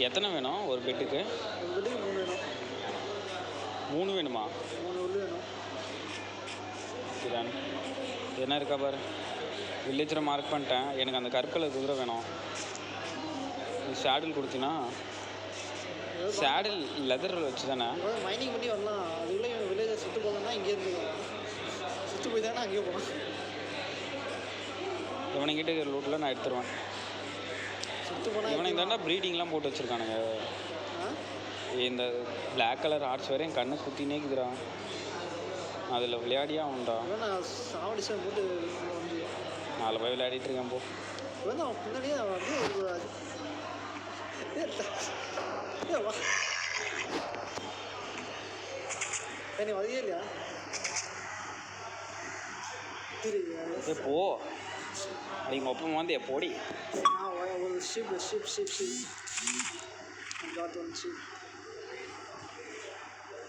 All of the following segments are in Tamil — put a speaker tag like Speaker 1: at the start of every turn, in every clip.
Speaker 1: எத்தனை வேணும் ஒரு பெட்டுக்கு?
Speaker 2: ஒரு பெட்டுக்கு 3 வேணும்.
Speaker 1: 3 வேணுமா?
Speaker 2: 3 உள்ளு வேணும்.
Speaker 1: இதான் என்ன இருக்கா பாரு. வில்லேஜில் மார்க் பண்ணிட்டேன். எனக்கு அந்த கருப்பு கலர் குதிரை வேணும். ஷேடில் கொடுத்தீங்கன்னா சேடில் லெதர் வச்சு தானே
Speaker 2: மைனிங் பண்ணி வரலாம். அதுக்குள்ளே இவன் வில்லேஜை சுற்று போகலன்னா இங்கேருந்து சுற்று போய் தானே அங்கேயே போகலாம்.
Speaker 1: இவனைங்கிட்ட லூட்டில் நான் எடுத்துருவேன்.
Speaker 2: சுற்று போனால்
Speaker 1: இவனை தாண்டா ப்ரீடிங்லாம் போட்டு வச்சுருக்கானுங்க. இந்த பிளாக் கலர் ஹார்ட்ஸ் வேறு என் கண்ணு குத்தினே இருக்குதுறான். அதில் விளையாடியா உண்டா?
Speaker 2: நான் சாவடி சார் போட்டு வந்து
Speaker 1: 4 போய் விளையாடிட்டு இருக்கேன். போ
Speaker 2: அவன் பின்னாடியே வந்து நீ வதையே இல்லையா?
Speaker 1: போ எங்கள் ஒப்பம் வந்து எப்போடி
Speaker 2: ஒரு ஷிப்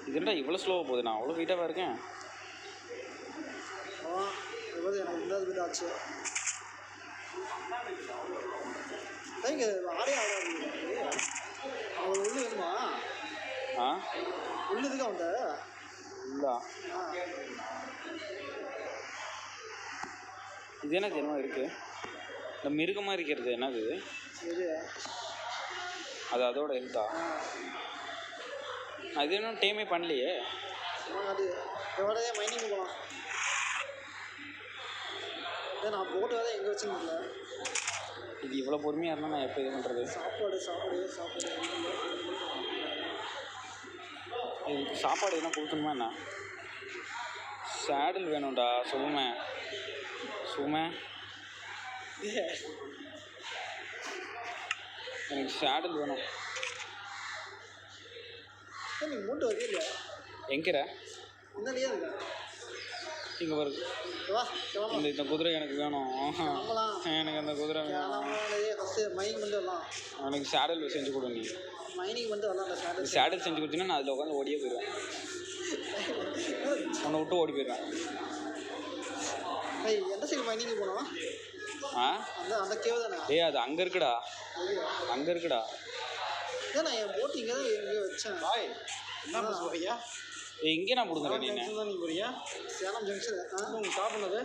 Speaker 1: இதுண்டா இவ்வளோ ஸ்லோவாக போகுது. நான் அவ்வளோ வெயிட்டாக இருக்கேன்.
Speaker 2: எனக்கு ரெண்டாவது வீடு ஆச்சு. இங்கே ஆடே ஆடாது. அவன் உள்ளே வேணுமா? உள்ளே இதுக்கு அவன்கிட்ட
Speaker 1: இல்லை. இது என்ன ஜென்மம் இருக்குது? இந்த மிருகமாக இருக்கிறது என்னது? அது அதோட ஹெல்த்தா? அது இன்னும் டேமே பண்ணலையே.
Speaker 2: அது எவ்வளோ மைனிங் போகலாம். நான் போட்டு வேலை எங்கே வச்சுருந்தேன்ல.
Speaker 1: இது இவ்வளோ பொறுமையாக இருந்தால் நான் எப்போ இது பண்ணுறது?
Speaker 2: சாப்பாடு
Speaker 1: இதுக்கு சாப்பாடு எதுனா கொடுக்கணுமா என்ன? சேடில் வேணும்டா. சுமை எனக்கு சேடில் வேணும்.
Speaker 2: நீ மூட்டை வைக்கல
Speaker 1: எங்கிற
Speaker 2: முன்னாடியே இருக்கா?
Speaker 1: இங்கே வருது. இந்த குதிரை எனக்கு வேணும். எனக்கு அந்த குதிரை வேணும்.
Speaker 2: மைனிங் பண்ணிட்டு வரலாம்.
Speaker 1: எனக்கு சேடல் செஞ்சு கொடு. நீ
Speaker 2: மைனிங் பண்ணிட்டு வரலாம்.
Speaker 1: சேடல் செஞ்சு கொடுத்தீங்கன்னா நான் அதில் உட்காந்து ஓடியே போயிடுவேன். உன்னை விட்டு ஓடி போயிடுவேன்.
Speaker 2: எந்த சைடு மைனிங் போனோம்? அந்த கேவ் தானே?
Speaker 1: அது அங்கே இருக்குடா.
Speaker 2: ஏன்னா என் போட்டு இங்கே தான் எங்கேயோ வச்சேன்.
Speaker 3: என்ன சொல்றியா?
Speaker 1: இங்கே நான் கொடுக்குறேன்.
Speaker 3: நீ போறியா?
Speaker 2: சேலம் ஜங்ஷன்.
Speaker 3: உங்களுக்கு ஸ்டாப் பண்ணது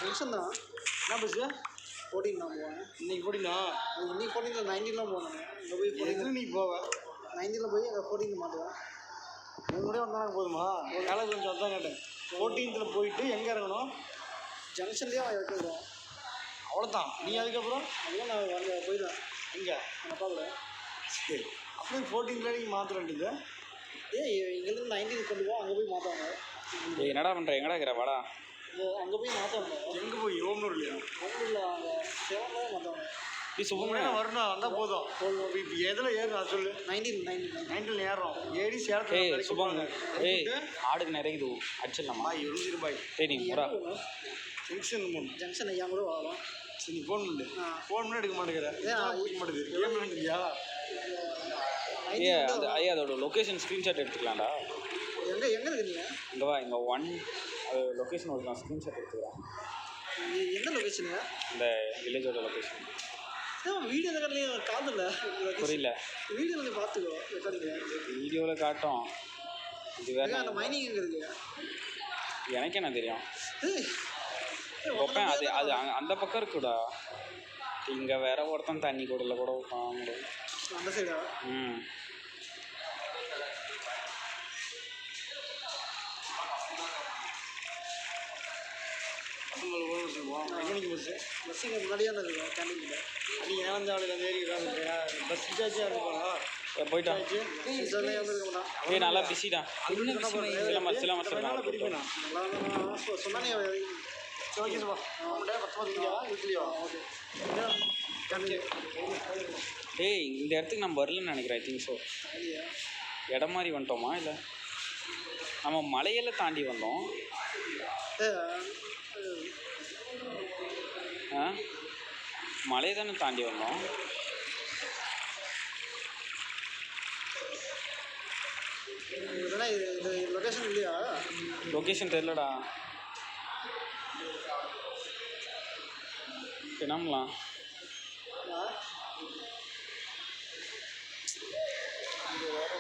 Speaker 2: ஜங்ஷன் தான்.
Speaker 3: என்ன பஸ்ஸு?
Speaker 2: 14 நான் போவேன்.
Speaker 3: இன்னைக்கு 14
Speaker 2: இன்னைக்கு 14 19 போனேன். இங்கே போய் 14
Speaker 3: நீ போவேன்.
Speaker 2: 19 போய் அங்கே 14 மாட்டுவேன்.
Speaker 3: உங்களுடைய வந்தாங்க போதுமா? ஒரு காலேஜ் கொஞ்சம் வந்தான் கேட்டேன். 14 போயிட்டு எங்கே இறங்கணும்?
Speaker 2: ஜங்ஷன்லேயே இறக்கிடுவோம்.
Speaker 3: அவ்வளோதான். நீ அதுக்கப்புறம்
Speaker 2: அதுவும் நான் வந்து போயிடுவேன்.
Speaker 3: எங்கே?
Speaker 2: எங்கள் அப்பா கூட.
Speaker 3: சரி, அப்படியே 14 நீங்கள் மாத்திரண்டுது.
Speaker 2: இங்கேருந்து 19 கொண்டு போவோம். அங்கே போய் மாற்றுவாங்க.
Speaker 1: என்னடா பண்ணுற? எங்கடா இருக்கிற? வாடா.
Speaker 2: அங்கே போய் மாற்றுவாங்க.
Speaker 3: எங்கே போய்? ஓமனூர் இல்லையா?
Speaker 2: ஓமனூரில் அங்கே 7 தான் மாற்றுவாங்க.
Speaker 1: நீ சும்மா
Speaker 3: வரணும் வந்தால் போதும். இப்போ எதில் ஏறும் சொல்லு?
Speaker 2: 19
Speaker 3: ஏறுறோம். ஏறி சேரத்தில்
Speaker 1: சுபாங்க. ஆடுக்கு நிறைய அடிச்சிடலாமா?
Speaker 3: ரூபாய்.
Speaker 1: நீ பூரா
Speaker 3: ஜங்ஷன்
Speaker 2: ஐயா கூட வாங்கலாம்.
Speaker 3: சரி, நீ ஃபோன் பண்ணு. ஃபோன் பண்ணி எடுக்க மாட்டேங்கிறேன். எடுக்க மாட்டேங்குது. கேம் இல்லையா?
Speaker 1: அதோட லொக்கேஷன் ஸ்க்ரீன்ஷாட் எடுத்துக்கலாம்டா.
Speaker 2: எங்கே இருக்கீங்க?
Speaker 1: இங்கே வா. இங்கே 1 அது லொக்கேஷன் ஒரு நான் ஸ்க்ரீன்ஷாட் எடுத்துக்கிறேன்.
Speaker 2: எந்த லொக்கேஷனுங்க?
Speaker 1: இந்த வில்லேஜோட லொக்கேஷன்.
Speaker 2: வீடியோ ரெக்கார்ட்லேயும் காதில்ல.
Speaker 1: புரியல.
Speaker 2: வீடியோவில் பார்த்துக்கோ.
Speaker 1: வீடியோவில் காட்டும். இது வேற.
Speaker 2: அந்த மைனிங் எங்கே இருக்கு?
Speaker 1: எனக்கே என்ன தெரியும். அது அது அந்த பக்கம் இருக்குடா. இங்கே வேற ஒருத்தன் தண்ணி கூடல கூட உட்காந்து
Speaker 2: அந்த சைடா? பஸ் இங்கே முன்னாடியே இருக்கும். கேண்டீனில்
Speaker 3: நீ ஏன் ஆளுங்க ஏறி பஸ் சார்ஜாக இருக்குங்களா?
Speaker 1: போயிட்டான். நல்லா பிஸிடா.
Speaker 2: சொன்னானே
Speaker 1: இந்த இடத்துக்கு நம்ம வரலன்னு நினைக்கிறேன். I think so. இடம் மாதிரி வந்துட்டோமா? இல்லை நம்ம மலையெல்லாம் தாண்டி வந்தோம். மலையை தானே தாண்டி வந்தோம்.
Speaker 2: லொகேஷன் இல்லையா?
Speaker 1: லொகேஷன் தெரியலடா. என்னம்லாம்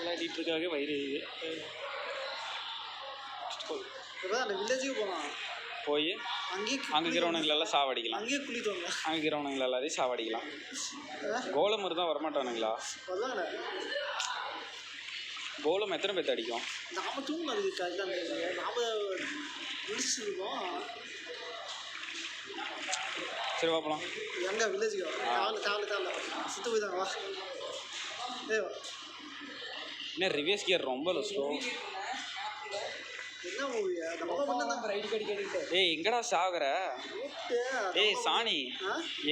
Speaker 1: விளையாடிட்டு இருக்காங்க வயிறு
Speaker 2: இப்போ அந்த வில்லேஜுக்கு போகலாம்.
Speaker 1: போய்
Speaker 2: அங்கேயே
Speaker 1: அங்கே இருக்கிறவனுங்களெல்லாம் சாவடிக்கலாம்.
Speaker 2: அங்கேயே குளித்தோங்க.
Speaker 1: அங்கே இருக்கிறவனுங்கள எல்லாரையும் சாவடிக்கலாம். கோலம் தான் வரமாட்டானுங்களா?
Speaker 2: அதாங்கண்ணே.
Speaker 1: கோலம் எத்தனை பேர்த்து அடிக்கும்?
Speaker 2: நாம தூங்கினது கரெக்டாக நாம முடிச்சிருக்கோம்.
Speaker 1: சரி பார்ப்பலாம்.
Speaker 2: எங்கே வில்லேஜுக்கு தாவல சுற்று போய் தாங்க வா.
Speaker 1: என்ன ரிவேஸ் கியர் ரொம்ப ஸ்லோ.
Speaker 2: என்ன மூவி நம்ம
Speaker 3: ரைடு கடி கேட்டுக்கிட்டு
Speaker 1: ஏய் எங்கடா சாகுற? ஏய் சாணி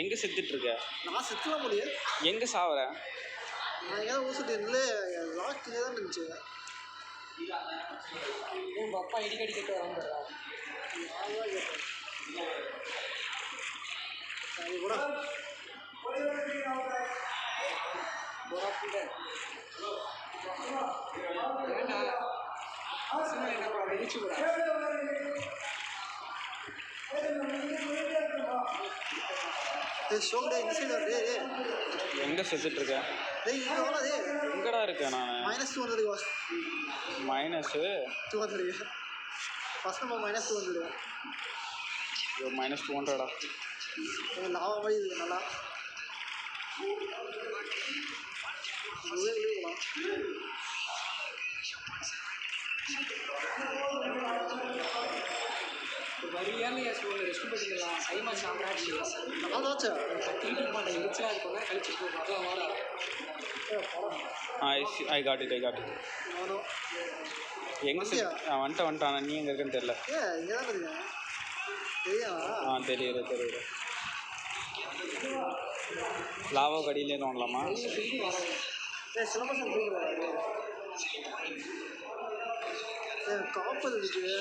Speaker 1: எங்கே செத்துட்டு இருக்க?
Speaker 2: நான் செத்துலாம் முடியும்.
Speaker 1: எங்கே சாகுற?
Speaker 2: நான் எங்கேயாவது ஊசிட்டு இல்லை லாக்கிலே தான் இருந்துச்சு.
Speaker 3: உங்கள் அப்பா இடிக்கடி கேட்டு வராங்க.
Speaker 2: அது கூட
Speaker 3: வெடிச்சு கூட
Speaker 2: ஷோல்டே இந்த சைடு வருது.
Speaker 1: எங்கே செத்துட்டு இருக்க?
Speaker 2: இங்கே வராது.
Speaker 1: எங்கடா இருக்கேன் நான்?
Speaker 2: -2 வந்துருக்கு வா.
Speaker 1: -2
Speaker 2: வந்துருக்கு. ஃபஸ்ட் நம்ம -2 வந்துடுவேன்.
Speaker 1: -200டா.
Speaker 2: லாவா மாதிரி இருக்குது நல்லா.
Speaker 3: வரியான ரெஸ்ட் பண்ணிக்கலாம். டைமா சாப்பிடாச்சு
Speaker 2: நல்லாச்சு.
Speaker 3: தீட்டு மாட்டேன் இருந்துச்சா அது கொஞ்ச நேரம் கழிச்சு போகும். வாடா
Speaker 1: ஐ காட் இட் எங்கே வந்துட்டான். நீ எங்கே இருக்குன்னு தெரியல.
Speaker 2: இங்கே தான் இருக்கேன். தெரியும்.
Speaker 1: தெரியுது. லாவோ கடியிலே தோணலாமா?
Speaker 2: சிலபஸ் காப்பர் இருக்கு.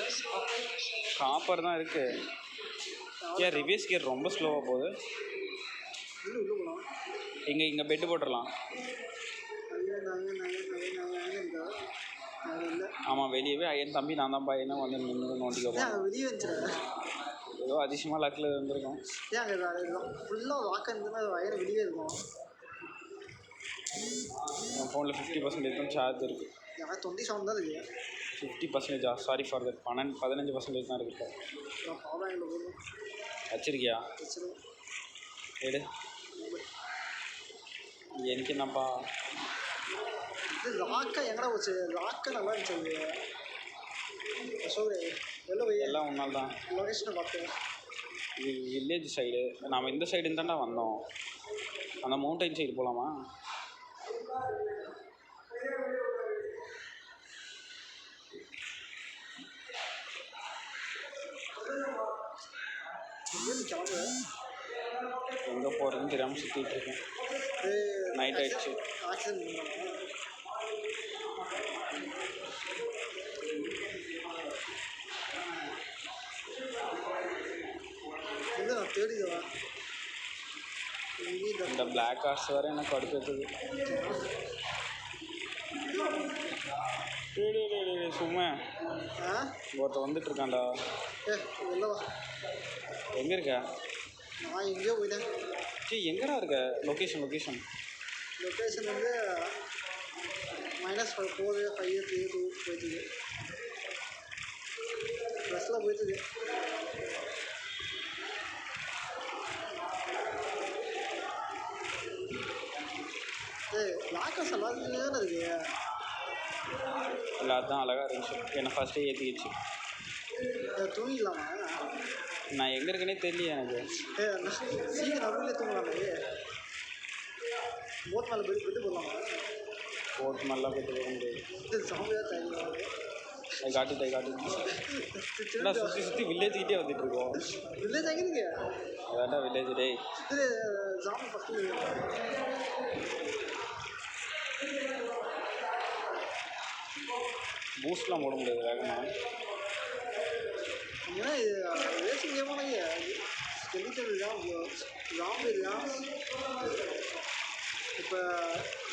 Speaker 1: காப்பர் தான் இருக்கு. ஏன் ரிவேஸ் கியர் ரொம்ப ஸ்லோவாக போகுது? இங்கே பெட்டு போட்டுடலாம். ஆமாம் வெளியவே என் தம்பி நான் தான் பையனா வந்து நின்று நோண்டிக்க
Speaker 2: வெளியே வந்துச்சு.
Speaker 1: ஏதோ அதிசயமாக லக்கில் இருந்திருக்கும்.
Speaker 2: ஃபுல்லாக வாக்க இருந்ததுன்னா வயர் வெளியே இருக்கும்.
Speaker 1: என் ஃபோனில் 50% தான் சார்ஜ் இருக்குது.
Speaker 2: 27 தான் இருக்குது.
Speaker 1: 50%? Sorry for that. 15% தான் இருக்குது. வச்சிருக்கியா? எடு. எனக்கு என்னப்பா
Speaker 2: லாக்கா எங்கடா போச்சு? லாக்கா நல்லா இருந்துச்சு.
Speaker 1: எல்லாம் ஒன்றால் தான்.
Speaker 2: லொகேஷனை பார்த்தேன்.
Speaker 1: இது வில்லேஜ் சைடு. நாம் இந்த சைடு தாண்டா வந்தோம். அந்த மவுண்டைன் சைடு போகலாமா? எங்கே போகிறதுன்னு தெரியாமல் சுற்றிட்டு இருக்கேன். நைட் ஆயிடுச்சு. இந்த பிளாக் ஹார்ஸ் வேறு எனக்கு அடுத்தது. சும்மா ஒருத்த வந்துட்டு இருக்கான்டா. எங்கே இருக்க?
Speaker 2: நான் எங்கேயோ போயிட்டேன்.
Speaker 1: எங்கடா இருக்க? லொக்கேஷன்
Speaker 2: வந்து -4 5 2 போயிட்டுது. பஸ்ஸில் போயிட்டுது. லாக்கர்ஸ் எல்லாம் தானே இருக்கு.
Speaker 1: இல்லை அதுதான் அழகாக இருந்துச்சு. என்னை ஃபஸ்ட்டே ஏற்றிக்கிச்சு.
Speaker 2: தூங்கிடலாமா?
Speaker 1: நான் எங்கே இருக்கேனே தெரியல எனக்கு.
Speaker 2: சீக்கிரம் நடுவிலே தூங்கலாமே. போட் மேலே பெட்டு போடலாமா?
Speaker 1: போட் மேலாம் போட்டு போக முடியாது.
Speaker 2: சாமியாக தயாரிக்கலாம்.
Speaker 1: சுற்றி வில்லேஜ்கிட்டே வந்துட்டு இருக்கோம்.
Speaker 2: வில்லேஜ் எங்கே இருக்கு?
Speaker 1: அதான்டா வில்லேஜ். டே
Speaker 2: இது சாமி ஃபஸ்ட்டு
Speaker 1: பூஸ்ட்லாம் போட முடியாது வேகமாக.
Speaker 2: ஏன்னா இது ரேசிங் கேமான ஸ்கெலிட்டல் இருக்கான், ஜாம்பி இருக்கான். இப்போ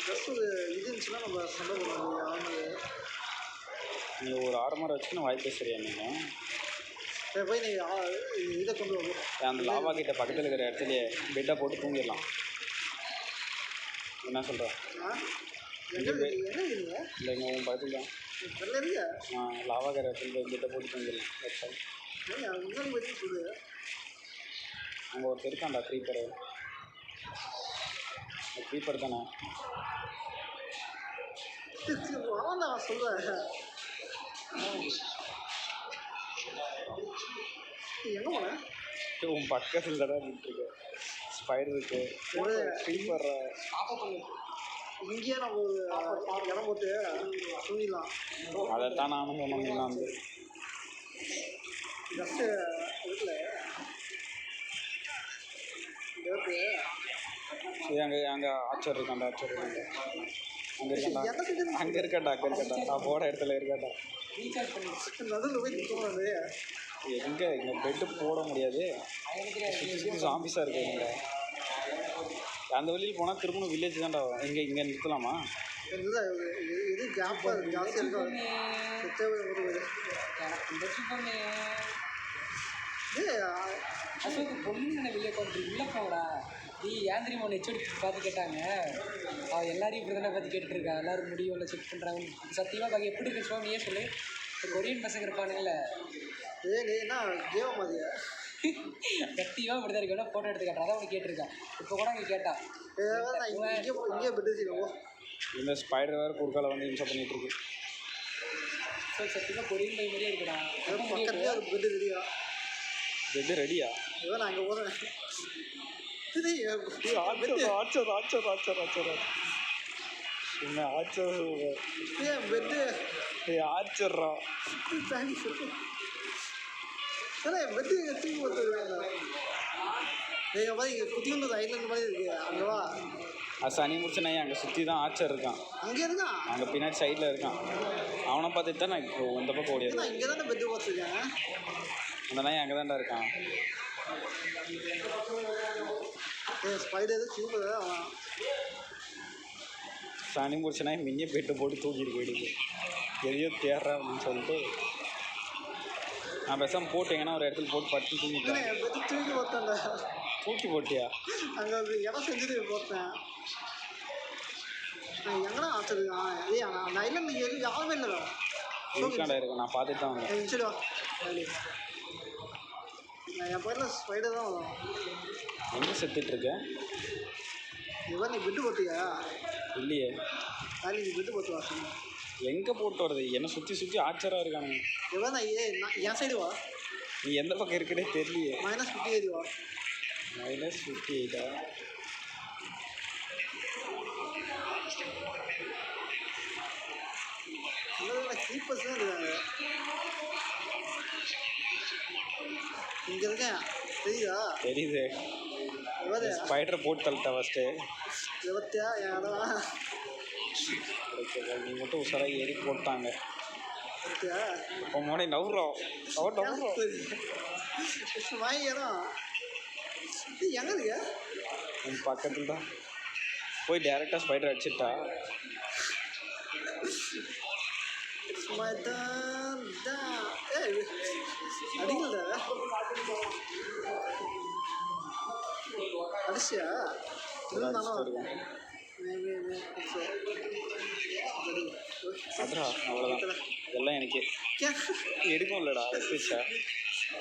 Speaker 2: ஜஸ்ட் ஒரு இது இருந்துச்சுன்னா நம்ம சண்டை போட முடியும். ஆமாம்
Speaker 1: நீ ஒரு ஆர்மரை வச்சுன்னு வாய்ப்பே சரியா? நீங்கள்
Speaker 2: போய் நீங்கள் இதை கொண்டு வரும்.
Speaker 1: அந்த லாவா கிட்ட பக்கத்தில் இருக்கிற இடத்துலையே பெட்டை போட்டு தூங்கிடலாம். என்ன சொல்கிறேன்?
Speaker 2: எங்கே இருக்கீங்க
Speaker 1: இல்லைங்க உன் பக்கத்தில் தான்.
Speaker 2: வெளில இருக்கியா
Speaker 1: லாவா கரை இடத்துல கிட்ட போட்டு வந்துடலாம் வெப்சைட்.
Speaker 2: ஏங்க அது முன்னாடி போய் சொல்லுது
Speaker 1: அங்கே ஒருத்தர் இருக்கான்டா க்ரீப்பரு. க்ரீப்பர் தானே?
Speaker 2: வாடா சொல்கிறேன் எங்கே போனேன்
Speaker 1: உன் பக்கத்தில் தான் நின்றுருக்கு. ஸ்பைடர் இருக்கு, க்ரீப்பர்.
Speaker 2: இங்கேயே நம்ம ஒரு இடம் போட்டு தூங்கிடலாம்.
Speaker 1: அதைத்தான் நானும் சொன்னோம்னா வந்து
Speaker 2: ஜஸ்ட்டு இருக்குல்ல இருக்கு
Speaker 1: சரி அங்கே ஆச்சர் இருக்காண்டா அங்கே இருக்காண்டா அங்கே இருக்காண்டா நான் போகிற இடத்துல இருக்காண்டா.
Speaker 2: நடுவில் போய் நிற்கக்கூடாது.
Speaker 1: எங்கே இங்கே பெட்டு போட முடியாது, ஜாம்பிஸாக இருக்குது இங்கே. அந்த வழியில் போனால் திரும்பணும் வில்லேஜ் தான்டா. இங்கே நிறுத்தலாமா?
Speaker 2: இல்லை இது ஜாப்பாக ஜாஸ்தியாக இருக்கும்.
Speaker 4: அசோக்கு பொண்ணு வெளியே கொண்டு உள்ளே போடா. நீ ஏன் தெரியுமா உன்னை ஹெச்ஓடி பார்த்து கேட்டாங்க. அவள் எல்லாரையும் இப்படி தானே பார்த்து கேட்டுருக்கா. எல்லோரும் முடியும் இல்லை செக் பண்ணுறாங்க. சத்தியமாக பார்க்க எப்படி இருக்குன்னு சொல்லி நீயே சொல்லு. கொரியன் பசங்க இருப்பானுங்கள
Speaker 2: ஏன்னா கேவ மாதிரியா
Speaker 4: சத்தியமாக இப்படி தான் இருக்கு. ஃபோட்டோ எடுத்து காட்டுறா. அதான் உனக்கு கேட்டிருக்கா. இப்போ கூட அங்கே கேட்டா
Speaker 2: இங்கே பெட்டு
Speaker 1: இந்த ஸ்பைடர் வேறு குறுக்கால வந்து இன்சா பண்ணிகிட்டு இருக்கு.
Speaker 4: ஸோ சத்தியமாக கொரியன் பை மாதிரியே இருக்குடா.
Speaker 2: பக்கத்துலேயே அது பெட்டு ரெடியா
Speaker 1: பெட்டு ரெடியா?
Speaker 2: இவன் நான் அங்கே போகிறேன். பெட்டு
Speaker 1: ஆச்சர்றா
Speaker 2: பெட்டு தூக்கி போட்டுருக்காங்க. நீங்கள் பாரு இங்கே குத்தி வந்தது ஐட்லேருந்து மாதிரி இருக்கு. அங்கே வா.
Speaker 1: அது சனி முடிச்சனே அங்கே சுற்றி தான் ஆச்சர் இருக்கான்.
Speaker 2: அங்கே இருக்கான்.
Speaker 1: அங்கே பின்னாடி சைடில் இருக்கான். அவனை பார்த்துட்டு தான் நான் இப்போ இந்த பக்கம் ஓடிடுறேன்.
Speaker 2: இங்கே தானே பெட்டு போட்டுருக்கேன்.
Speaker 1: அந்த நாய் அங்கே தான்டா இருக்கான்.
Speaker 2: Spider super. அவன்
Speaker 1: சனி முடிச்ச நாய் மின்னிய பெட்டு போட்டு தூக்கிட்டு போயிடுது. எதையோ தேடுறேன் அப்படின்னு சொல்லிட்டு நான் பேசாமல் போட்டீங்கன்னா ஒரு இடத்துல போட்டு பட்டு தூங்கிட்டேன்.
Speaker 2: பெட்டு தூக்கி போட்டேன்டா.
Speaker 1: தூக்கி போட்டியா?
Speaker 2: அங்கே ஒரு இடம் செஞ்சுட்டு போட்டேன். நான் எங்கடா ஆச்சிருக்கான். நான் இல்லை நீங்கள் எதுவும் யாருமே இல்லைடா.
Speaker 1: இருக்காண்டா இருக்கு. நான் பார்த்துட்டு தான் வந்தேன்.
Speaker 2: சரி வா. நான் என் பக்கத்தில் ஸ்பைடர் தான் வரும்.
Speaker 1: எங்கே செத்துட்ருக்கேன்?
Speaker 2: இவன் நீ பெட்டு போட்டியா?
Speaker 1: இல்லையே.
Speaker 2: நீ பெட்டு போட்டு வா.
Speaker 1: எங்கே போட்டு வருது? என்னை சுற்றி சுற்றி ஆச்சராக இருக்கானுங்க.
Speaker 2: இவன் நான் என் சைடு வா.
Speaker 1: நீ எந்த பக்கம் இருக்குன்னே தெரியலையே.
Speaker 2: -58 வா.
Speaker 1: -58
Speaker 2: கீப்பர்ஸ் தான் இருக்காங்க. இங்கே இருக்கேன் தெரியுதா?
Speaker 1: தெரியுது. ஸ்பைடரை போட்டு தள்ளிட்டா ஃபஸ்ட்டு.
Speaker 2: இருபத்தியா ஏடா
Speaker 1: நீ மட்டும் உஷாராக ஏறி போட்டாங்க.
Speaker 2: இருபத்தியா
Speaker 1: இப்போ முன்னாடி நவுறோம்
Speaker 2: வாங்கிக்கிறோம். எங்கே இருக்கு?
Speaker 1: உன் பக்கத்தில் தான். போய் டேரெக்டாக ஸ்பைடர் அடிச்சிட்டா.
Speaker 2: அடிக்கல அடிச்சியா?
Speaker 1: அதுரா அவ்வளோதான். எல்லாம் எனக்கு எடுக்கும் இல்லைடா. எடுத்துச்சா?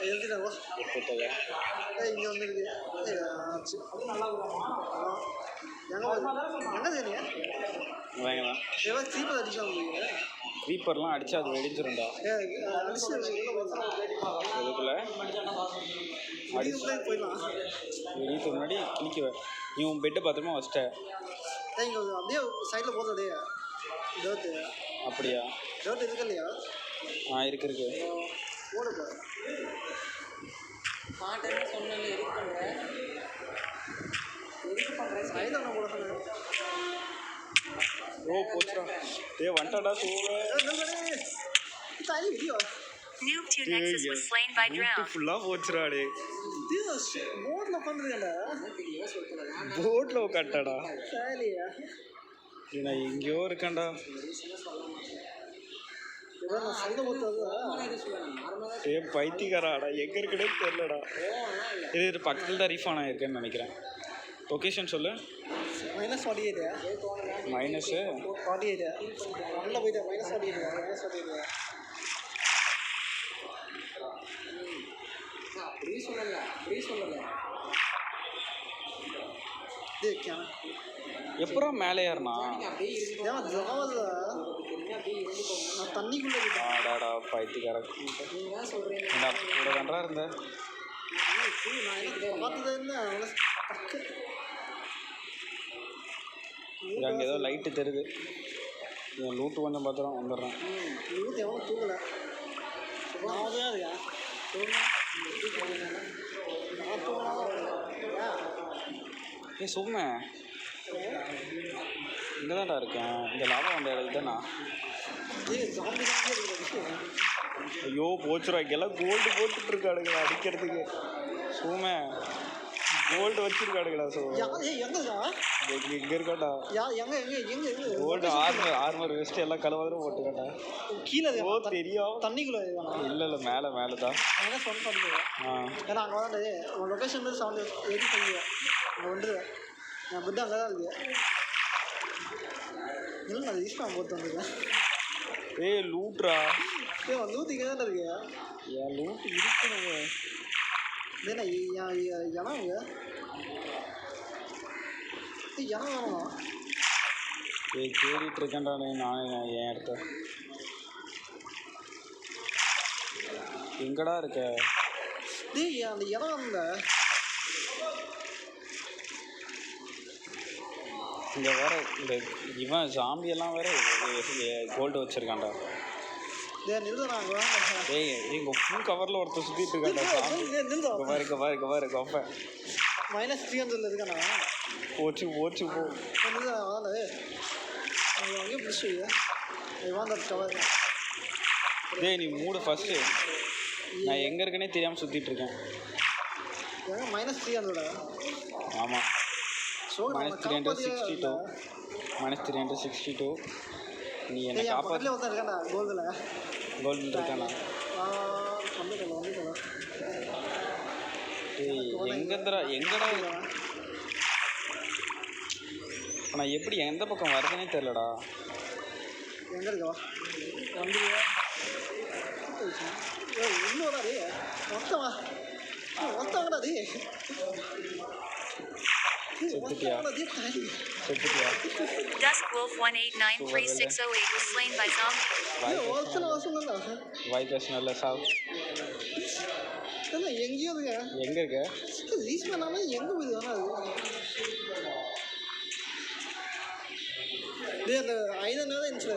Speaker 2: எழுதிட்டாவா?
Speaker 1: எடுத்துட்டதா?
Speaker 2: இங்கே வந்துருக்கு. எங்கே தெரியுங்க?
Speaker 1: வேங்கதான்.
Speaker 2: எவ்வளோ சீப்பர் அடிக்கலாம் உங்களுக்கு?
Speaker 1: க்ரீப்பர்லாம் அடித்தா அது வெடிஞ்சிரும்டா. இதுக்குள்ளே
Speaker 2: போயிடலாம்.
Speaker 1: வெடித்து முன்னாடி கிளிக்குவேன். நீ உன் பெட்டை பத்திரமா வச்சிட்ட.
Speaker 2: இங்கே அப்படியே சைடில் போதும். டேர்ட்டு
Speaker 1: அப்படியா?
Speaker 2: டேர்ட் இருக்கு இல்லையா?
Speaker 1: இருக்கு.
Speaker 2: போடுப்பா.
Speaker 4: மாட்டேன்னு சொன்னேன். எதுக்கு பண்ணுறேன்
Speaker 2: சைடில் ஒன்று போட சொன்னேன்.
Speaker 1: போச்சுடா. வந்துட்டாடா சூப்பர்.
Speaker 2: தாய் video
Speaker 5: Noob 2 Nexus was slain by drone.
Speaker 1: ஃபுல்லாக போச்சுடாடே.
Speaker 2: போட்டில் உட்காந்துருக்கேன்டா.
Speaker 1: போட்டில் உட்காட்டாடா.
Speaker 2: சாலியா
Speaker 1: நான் எங்கேயோ இருக்கேன்டா.
Speaker 2: நான் சண்டை போட்டது
Speaker 1: பைத்தியக்காராடா. எங்கே இருக்குன்னே தெரிலடா. இது பக்கத்தில் தான் ரீஃபான் ஆகிருக்கேன்னு நினைக்கிறேன். லொக்கேஷன் சொல்லு.
Speaker 2: -48
Speaker 1: மைனஸு
Speaker 2: 48 ஒன்றில் போயிட்டேன் -48 -48
Speaker 4: அப்படி சொல்லலை
Speaker 2: இது கணக்கு
Speaker 1: எப்படா மேலே ஏறினா?
Speaker 4: அப்படியே இருந்து
Speaker 2: ஏன் ஜாவதில் நான் தண்ணிக்குள்ளே இருக்கேன்
Speaker 1: ஆடாடா பைத்தியக்கார.
Speaker 4: நீங்கள் தான் சொல்கிறீங்க.
Speaker 1: இந்த கூட தான்டா இருந்த.
Speaker 2: நான் என்ன பார்த்ததே இல்லை அவ்வளோ டக்கு
Speaker 1: அங்கே ஏதோ லைட்டு தெரியுது. என் லூட்டு கொஞ்சம் பத்திரம் வந்துடுறேன்.
Speaker 2: ஊற்றி எவனும் தூங்கலை நான் தான் இருக்கேன் நான் தூங்கலாம்
Speaker 1: சும்மா இங்கே தான்டா இருக்கேன். இந்த லாபம் வந்த இடத்துக்கு தானா?
Speaker 2: ஜாம்பி தான் இருக்கிற
Speaker 1: ஐயோ போச்சுரா. இங்கெல்லாம் கோல்டு போட்டுட்ருக்காடுங்களா அடிக்கிறதுக்கு. சும்மா கோல்டு வச்சுருக்காடுங்களா. ஸோ
Speaker 2: எங்கக்கா
Speaker 1: இங்கே இருக்காண்டா
Speaker 2: எங்க
Speaker 1: கோல்டு ஆர்மர் வெஸ்ட் எல்லாம் கலவாதிரம் போட்டுக்காண்டா.
Speaker 2: கீழே
Speaker 1: ஓ தெரியும்.
Speaker 2: தண்ணிக்குள்ளே
Speaker 1: இல்லை மேலே தான்.
Speaker 2: அங்கே சொன்ன பண்ணுவேன் ஏன்னா அங்கே வந்து உன் லொக்கேஷன் வந்து சவுண்ட் எடி பண்ணுவேன் அங்கே வந்துடுவேன் நான் பெட்டு அங்கே தான் இருக்கு இல்லை நான் ஈஸ்டாம் போட்டு வந்துருக்கேன்
Speaker 1: ஏய் லூட்ரா.
Speaker 2: லூத்து இங்கே தான் இருக்கு
Speaker 1: என் லூட்டு இருக்குங்க.
Speaker 2: ஏன்னா இனங்க இனம் வேணும்
Speaker 1: ஏய் தேடிட்டு இருக்கேன்டா நானே என் இடத்த. எங்கடா இருக்க?
Speaker 2: டேய் அந்த இனம் இல்லை
Speaker 1: இங்கே வேற இந்த இவன் ஜாம்பியெல்லாம் வேற கோல்டு வச்சுருக்கான்டா.
Speaker 2: நிறுத்தணும் அங்கே வாங்க
Speaker 1: ஏய் இங்கே ஃபுல் கவரில் ஒருத்தர் சுற்றிட்டு இருக்காண்டா ஜாம்பி. இங்கே பாரு கவரை
Speaker 2: -300 இருக்காண்ணா
Speaker 1: போச்சு போ.
Speaker 2: அதான் அங்கே அங்கேயே பிடிச்சி வாங்க கவர்
Speaker 1: டேய் நீ மூடு ஃபஸ்ட்டு. நான் எங்கே இருக்கேனே தெரியாமல் சுற்றிட்டுருக்கேன்.
Speaker 2: எங்க -300
Speaker 1: ஆமாம் -362 -362. நீ என்னை காப்பாற்று.
Speaker 2: பக்கத்தில் ஒருத்தன் இருக்காண்டா கோல்டில்
Speaker 1: கோல்டு இருக்கானா?
Speaker 2: வந்துக்கலாம்
Speaker 1: ஏய் எங்கடா நான் எப்படி எந்த பக்கம் வருதுன்னே தெரிலடா.
Speaker 2: எங்கே இருக்கவா வந்துடுவா இன்னும் வராது மொத்தமா மொத்தங்கடா அது
Speaker 1: செத்துட்டியா?
Speaker 5: Dusk Wolf 1893608 was slain by zombie.
Speaker 2: ஒருத்தன வசனம்டா
Speaker 1: வாய் பேச நல்ல சாவு.
Speaker 2: எங்கேயோ இருக்க
Speaker 1: எங்கே இருக்க?
Speaker 2: ரீச் பண்ணாமல் எங்கே போய் வேணா அது அந்த 500 தான் இருந்துச்சு.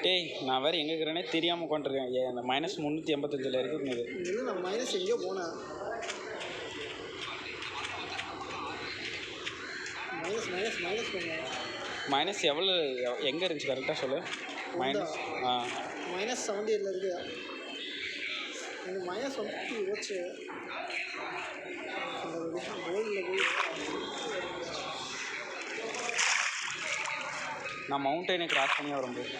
Speaker 1: டேய் நான் வேறு எங்கே இருக்கிறேனே தெரியாமல் உட்காந்துருக்கேன். அந்த -385 இருக்குது.
Speaker 2: இல்லை நான் மைனஸ் எங்கேயோ போனேன். மைனஸ் போனேன்.
Speaker 1: மைனஸ் எவ்வளோ எங்கே இருந்துச்சு கரெக்டாக சொல்லு. மைனஸ்
Speaker 2: -78 இருக்கு. எனக்கு -150 போச்சு. கோல்டில் போய்
Speaker 1: நான் மவுண்டனை கிராஸ் பண்ணி வரும்போது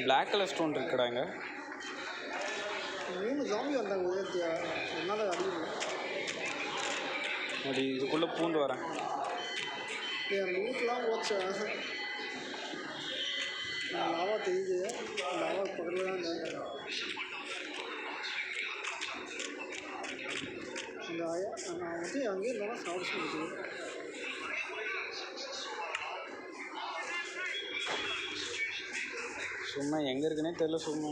Speaker 1: பிளாக் கலர் ஸ்டோன் இருக்குடா. இங்கே
Speaker 2: 3 ஜாம்பி வந்தாங்க. என்னால் அடிக்கல.
Speaker 1: அப்படி இதுக்குள்ளே பூண்டு வரேன்.
Speaker 2: என் லூட்லாம் போச்சு. நான் லாவா தெரியுது. லாவா பக்கத்தில் தான் இருந்தேன். அந்த நான் வந்து அங்கேயே இருந்தாலும் சாப்பிட சொல்லிட்டு
Speaker 1: சும்மா எங்கே இருக்குன்னே தெரியல. சும்மா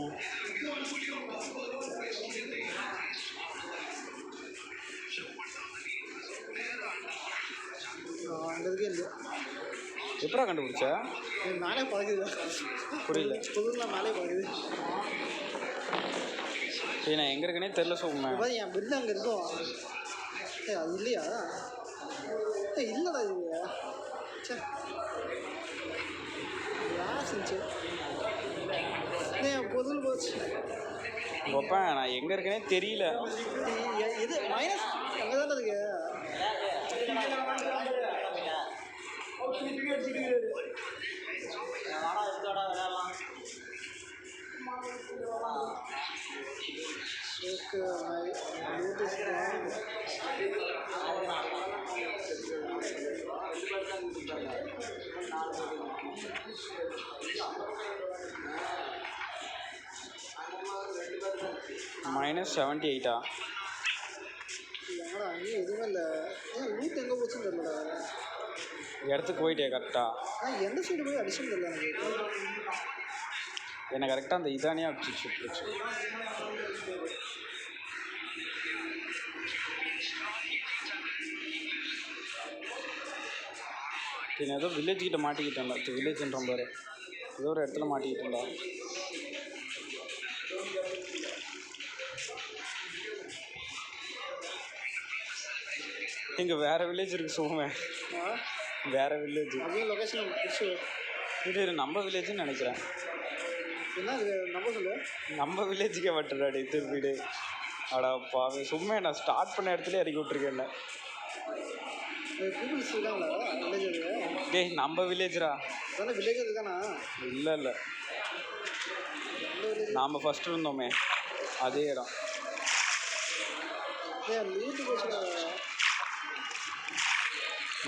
Speaker 2: அங்கே இருக்கே இல்லையா
Speaker 1: எப்படா கண்டுபிடிச்சா?
Speaker 2: மேலே பழகுது.
Speaker 1: புரியல.
Speaker 2: புதுலாம் மேலே பழகுது.
Speaker 1: ஏய் நான் எங்கே இருக்கேனே தெரில. சும்மா
Speaker 2: என் பெட் அங்கே இருக்கும். அது இல்லையா? இல்லைடா இது. சே இருந்துச்சு. பொருள் போச்சு.
Speaker 1: அப்பா நான் எங்கே இருக்கேனே தெரியல.
Speaker 2: இது மைனஸ் அங்கே தானே இருக்கு.
Speaker 1: -78.
Speaker 2: எங்கடா அங்கேயும் எதுவுமே இல்லை. ஏன் லூட் எங்கே போச்சுன்னு தெரியலடா.
Speaker 1: இடத்துக்கு போயிட்டே கரெக்டாக.
Speaker 2: எந்த சைடு போய் அடிச்சுன்னு தெரியல எனக்கு.
Speaker 1: என்னை கரெக்டாக அந்த இதானே அடிச்சு சுட்டுருச்சு. நான் ஏதோ வில்லேஜ் கிட்ட மாட்டிக்கிட்டேன்டா. வில்லேஜ்ன்ற பாரு, ஏதோ ஒரு இடத்துல மாட்டிக்கிட்டேன்டா. இங்கே வேற வில்லேஜ் இருக்கு சோமே. வேற வில்லேஜ்.
Speaker 2: அதே லொக்கேஷன் புதுசு.
Speaker 1: இது நம்ம வில்லேஜ்னு நினைக்கிறேன்.
Speaker 2: என்ன அது நம்ம சொல்லு.
Speaker 1: நம்ம வில்லேஜுக்கே வட்டுறாடி திருப்பிடு. அடா பாவே, சும்மா நான் ஸ்டார்ட் பண்ண இடத்துல இறக்கி விட்ருக்கேன்.
Speaker 2: பீப்புள்ஸ் இருக்காங்களா வில்லேஜ்? அது
Speaker 1: டேய் நம்ம வில்லேஜ்ரா.
Speaker 2: அதானே வில்லேஜ் இருக்கானா?
Speaker 1: இல்லை இல்லை, நாம் ஃபஸ்ட்டு இருந்தோமே அதே இடம்.
Speaker 2: ஏன் லூட்டு போச்சுடா.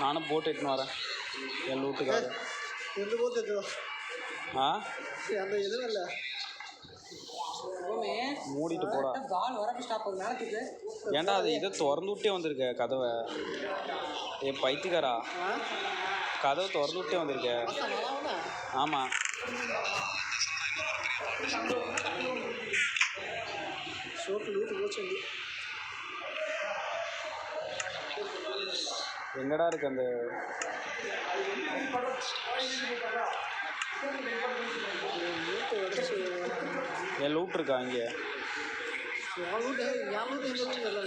Speaker 1: நானும் போட்டு எடுத்துன்னு வரேன் என் லூட்டுக்காக.
Speaker 2: எந்த போட்டு எடுத்துவா?
Speaker 1: ஆ
Speaker 2: அந்த எதுவும் இல்லை.
Speaker 1: மூடிட்டு போடா.
Speaker 4: பால் வரப்போ ஸ்டாப் ஆகும் நேரத்துக்கு.
Speaker 1: ஏன்டா அது இதை திறந்து விட்டே வந்திருக்க கதவை. ஏ பைத்தியக்காரா, கதவை திறந்து விட்டே வந்திருக்க. ஆமாம்,
Speaker 2: ஷோட்டு லூட்டு போச்சு.
Speaker 1: எங்கடா இருக்கு அந்த என் லூட் இருக்கா இங்கே?
Speaker 2: என் லூட்டு எங்கே இல்லை.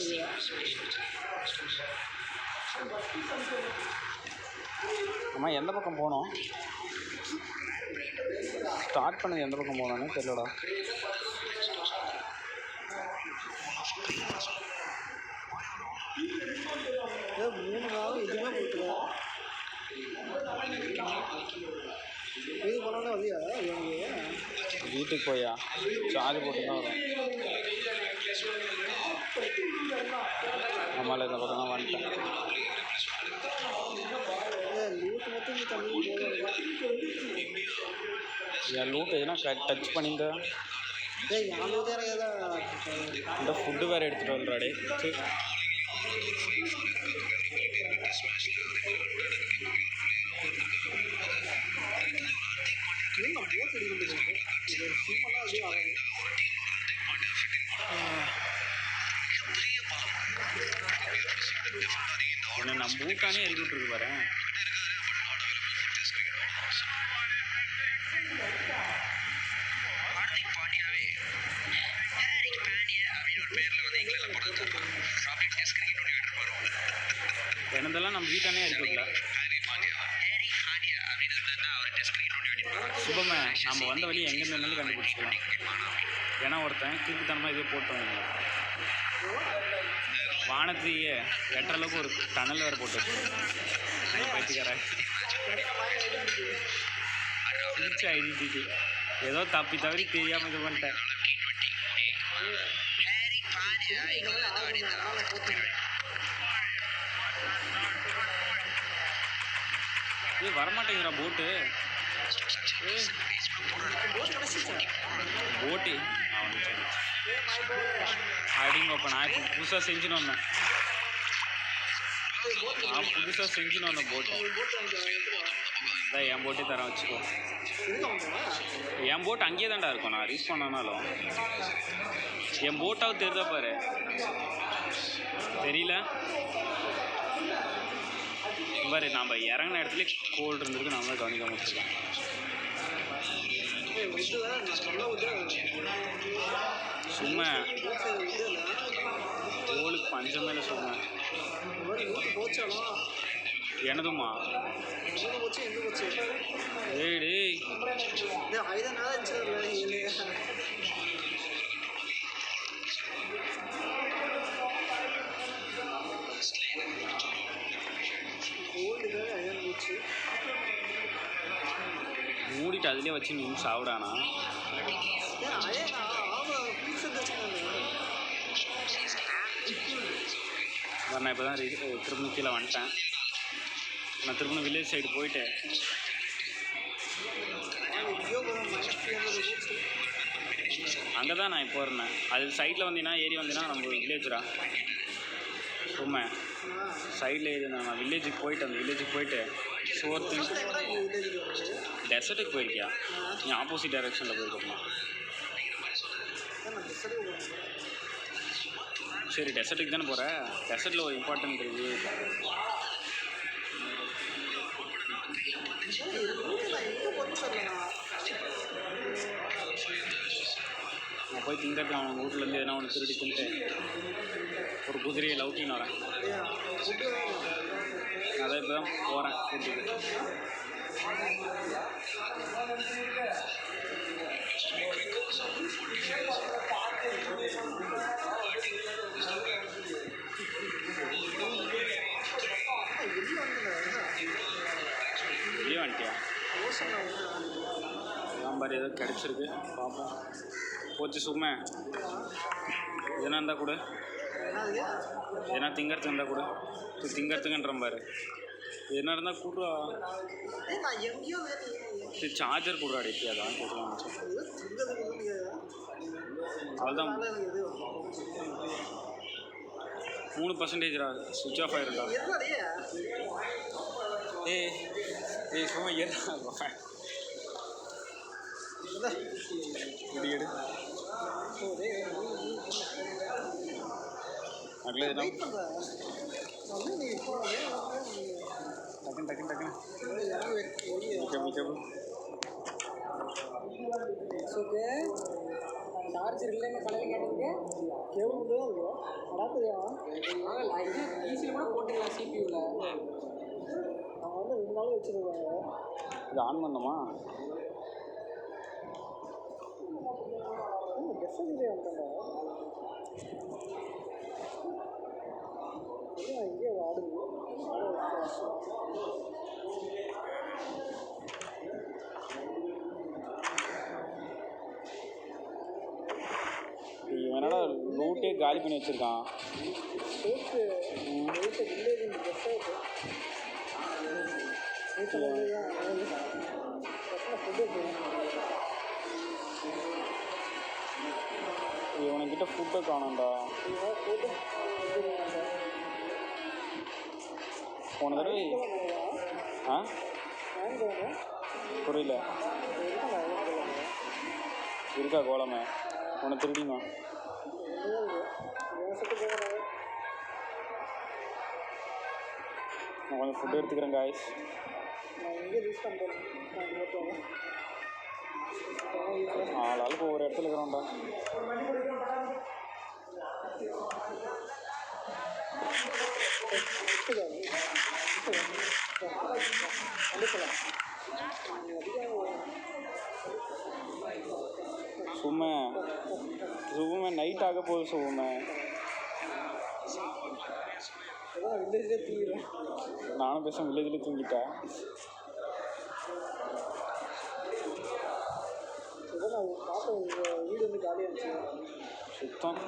Speaker 1: அம்மா எந்த பக்கம் போனோம்? ஸ்டார்ட் பண்ணது எந்த பக்கம் போனோன்னு தெரியலடா.
Speaker 2: ஏன் 3 நாள் எதுவுமே போட்டுல இது பண்ணோன்னே வழியா எனக்கு
Speaker 1: வீட்டுக்கு போயா சார்ஜ் போட்டு தான் வரும். நம்மளால் இந்த பக்கம் தான் வந்துட்டேன்.
Speaker 2: லூட்டு மட்டும் இந்த தண்ணி போதும்.
Speaker 1: என் லூட் எதுனா டச் பண்ணியிருந்தா.
Speaker 2: ஏய் என் லூட்டு இறங்காதான்.
Speaker 1: இந்த ஃபுட்டு வேறு எடுத்துகிட்டு வந்துடாடே. என்ன நம்ம ஊட்டானே எழுதி விட்டுருக்கு பாரு. என்னதெல்லாம் நம்ம வீட்டானே எழுதி விடல. சுபமே நம்ம வந்த வழி எங்கேருந்து இருந்தாலும் கண்டுபிடிச்சிக்கலாம். ஏன்னா ஒருத்தன் கிறுக்குத்தனமாக இதே போட்டு வந்தீங்க. வானத்தையே வெட்டுற அளவுக்கு ஒரு டனல் வேறு போட்டு பயிற்சிக்கார ஐடென்டிட்டி ஏதோ தப்பி தவறி தெரியாமல் இது பண்ணிட்டேன். இது வரமாட்டேங்கிறா போட்டு. போட்டு அப்படிங்கப்போ நான் இப்போ புதுசாக செஞ்சுன்னு வந்தேன். நான் புதுசாக செஞ்சுன்னு வந்தேன் போட்டு. அதான் என் போட்டே தரேன் வச்சுக்கோ. என் போட்டு அங்கேயே தான்டா இருக்கும். நான் ரீச் பண்ணனாலும் என் போட்டாவது தெரிதா பாரு. தெரியல பாரு. நம்ம இறங்கின இடத்துல கோல்டு இருந்திருக்கு. நான் தான் கவனிக்காம வச்சுருக்கேன். சும்மா கோலுக்கு பஞ்சம் மேலே சும்மா எனதுமா ஏடி மூடிட்டு அதுலேயே வச்சு நீ சாப்பிடானா? நான் இப்போ தான் திரும்ப கீழே வந்துட்டேன். நான் திரும்ப வில்லேஜ் சைடு போயிட்டு அங்கே தான் நான் இப்போ இருந்தேன். அது சைடில் வந்தீங்கன்னா ஏறி வந்தீங்கன்னா நம்ம வில்லேஜ்ரா. சும்மா சைடில் ஏறி நான் வில்லேஜுக்கு போயிட்டு அந்த வில்லேஜுக்கு போயிட்டு சோர்த்து டெசர்ட்டுக்கு போயிருக்கியா? நீ ஆப்போசிட் டைரெக்ஷனில் போயிருக்கோம். சரி டெசர்ட்டுக்கு தானே போகிற. டெசர்ட்டில் ஒரு இம்பார்ட்டன்ட் இருக்குது. நான் போய் திங்கிறது அவன் வீட்டிலேருந்து எதனா ஒன்று திருடி தின்ட்டு ஒரு குதிரையை லவுட்டின்னு வரேன். அதை இப்போ தான் போகிறேன் ஃபுட்டுக்கு. வெளியே வந்துட்டியா? சாம்பார் ஏதோ கிடச்சிருக்கு பார்ப்போம். போச்சு சும்மா எதனா இருந்தால் கூட எதனா திங்கிறதுக்கு இருந்தால் கூட திங்கிறதுக்குன்ற பாரு. என்ன இருந்தால் கூடுறா. சரி சார்ஜர் கூடுறா அடிப்பி. அதான் கேட்கலாம். அவ்வளோதான் 3% சுவிட்ச் ஆஃப் ஆகிருக்கா. ஏய் சும்மா ஏறா எடு அட்ல டக்குன்னு
Speaker 4: ஓகே சார்ஜ் இல்லைங்க கடையில் கேட்டதுக்கு கேவுண்டு அடாப்பதியா இது ஈஸியில் கூட போட்டுக்கலாம். சிபியூவில் நான் வந்து 2 நாள் வச்சுருக்காங்க.
Speaker 1: இது ஆன் பண்ணோமா?
Speaker 4: டெஃபினெட்லி வந்துட்டேன். இங்கே ஆடுது.
Speaker 1: இவனோட ரூட்டே காலி பண்ணி வச்சுருக்கான். இவனுக்கிட்ட ஃபுட்டை காணோம்டா. போன தடவை புரியல இருக்கா கோலமே உன்னை திருடிமா? நான் கொஞ்சம் ஃபுட்டு எடுத்துக்கிறேன் காய்ஸ். ஆளாளுக்கு ஒவ்வொரு இடத்துல இருக்கிறோம்டா. சும்மா நைட் ஆக போகுது. சும்மா
Speaker 4: வில்லேஜ்லேயே தூங்கிடுவேன்.
Speaker 1: நானும் பேச வில்லேஜில் தூங்கிட்டேன்.
Speaker 4: நான் பார்த்தேன் வீடு வந்து காலியாக இருந்துச்சு
Speaker 1: சுத்தம்.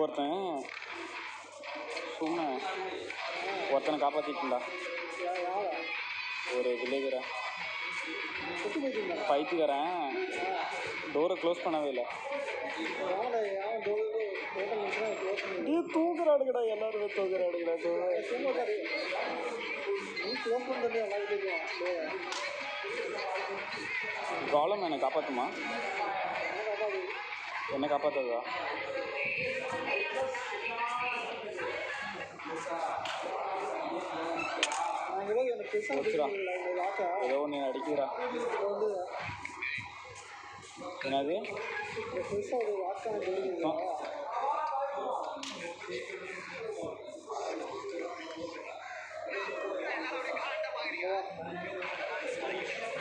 Speaker 1: ஒருத்தன் சும்மா ஒருத்தனை காப்பாற்றிட்டுண்டா. ஒரு வில்லேஜரை பைத்துக்கிறேன். டோரை க்ளோஸ் பண்ணவே இல்லை. தூக்குறாடுங்கடா எல்லாருமே தூக்குறாடுங்கடா. ப்ராப்ளம் என்னை காப்பாற்றுமா? என்ன காப்பாற்றுதா? ஏதோ ஒன்று அடிக்கிறா. என்னது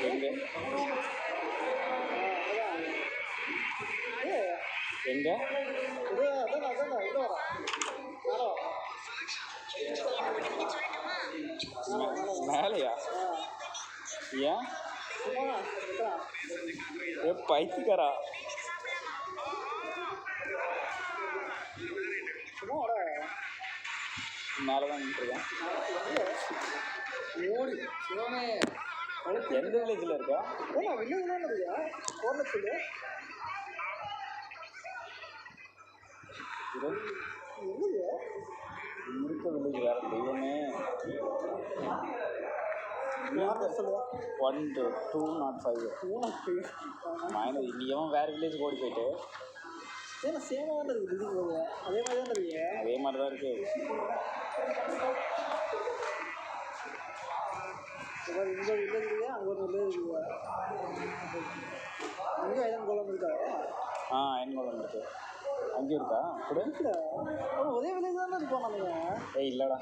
Speaker 1: எங்க எங்க மேலையா? ஏன் ஏ பைத்தியக்காரா.
Speaker 2: சும்மா வர
Speaker 1: மேலே தான் நின்றுருக்கேன்.
Speaker 4: ஓடு சிவமே
Speaker 1: எந்த வில்லேஜில் இருக்கா?
Speaker 2: ஏன்னா வில்லேஜ் தான் இருக்கியா கோர்ல சொல்லு எங்கேயா
Speaker 1: இருக்க வில்லேஜ் வேறு தெய்வமே.
Speaker 2: சொல்லு
Speaker 1: 1-205 மைனஸ் இங்கேயும் வேறு வில்லேஜ் ஓடி போயிட்டு
Speaker 2: ஏன்னா சேமாக தான் இருக்குது பில்டிங் போகுது அதே மாதிரி தான் இருக்கு
Speaker 1: அதே மாதிரி தான் இருக்குது.
Speaker 2: இங்கே வில்லேஜ் இருக்குது அங்கே ஒரு வில்லேஜ் இருக்குது அங்கே ஐயன் குளம் இருக்கா
Speaker 1: அயன் குளம் இருக்குது. அங்கேயும் இருக்கா கூட?
Speaker 2: இல்லை ஒரே வில்லேஜ் தானே இருக்கோம் நீங்கள்
Speaker 1: ஏய் இல்லைடா.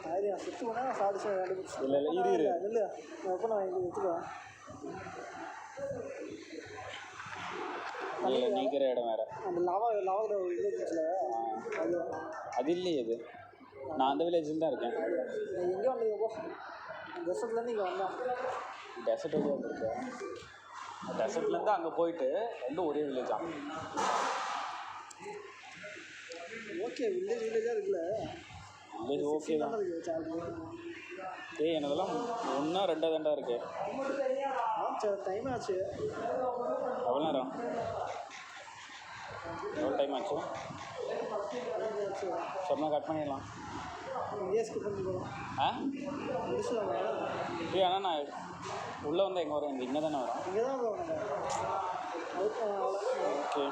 Speaker 2: சரியா சுற்று பண்ணால் சாப்பிட்டு கண்டுபிடிச்சி
Speaker 1: இல்லை இல்லை இரு
Speaker 2: இல்லை எப்போ நான் இங்கே எடுத்துக்குவேன்
Speaker 1: இல்லை நிற்கிற இடம் வேறு.
Speaker 2: அந்த லவாவோட வில்லேஜில் அது
Speaker 1: அது இல்லையே இது. நான் அந்த வில்லேஜில் தான் இருக்கேன்.
Speaker 2: நீங்கள் எங்கே வந்தீங்க போ டெசர்ட்லேருந்து இங்கே வந்தேன்
Speaker 1: டெசர்ட் வழியாக வந்துருக்கேன். டெசர்ட்லேருந்து அங்கே போயிட்டு ரெண்டும் ஒரே வில்லேஜ் தான்.
Speaker 2: ஓகே வில்லேஜாக இருக்குல்ல
Speaker 1: வில்லேஜ் ஓகே தான்.
Speaker 2: இருக்குது சார்ஜ்
Speaker 1: ஏய் எனதெல்லாம் 1-2 தாண்டா இருக்கு.
Speaker 2: ஆச்சு டைம் ஆச்சு
Speaker 1: எவ்வளோ நேரம்? எவ்வளோ டைம் ஆச்சு? சொன்னால் கட் பண்ணிடலாம்.
Speaker 2: இங்கேயே ஸ்கிப் பண்ணி போகலாம் முடிச்சுலாம்
Speaker 1: ஏய் ஆனால் நான் உள்ளே வந்தால் எங்கே வரேன்? இங்கே தானே வரேன்.
Speaker 2: இங்கே தான் போகணும்
Speaker 1: ஓகே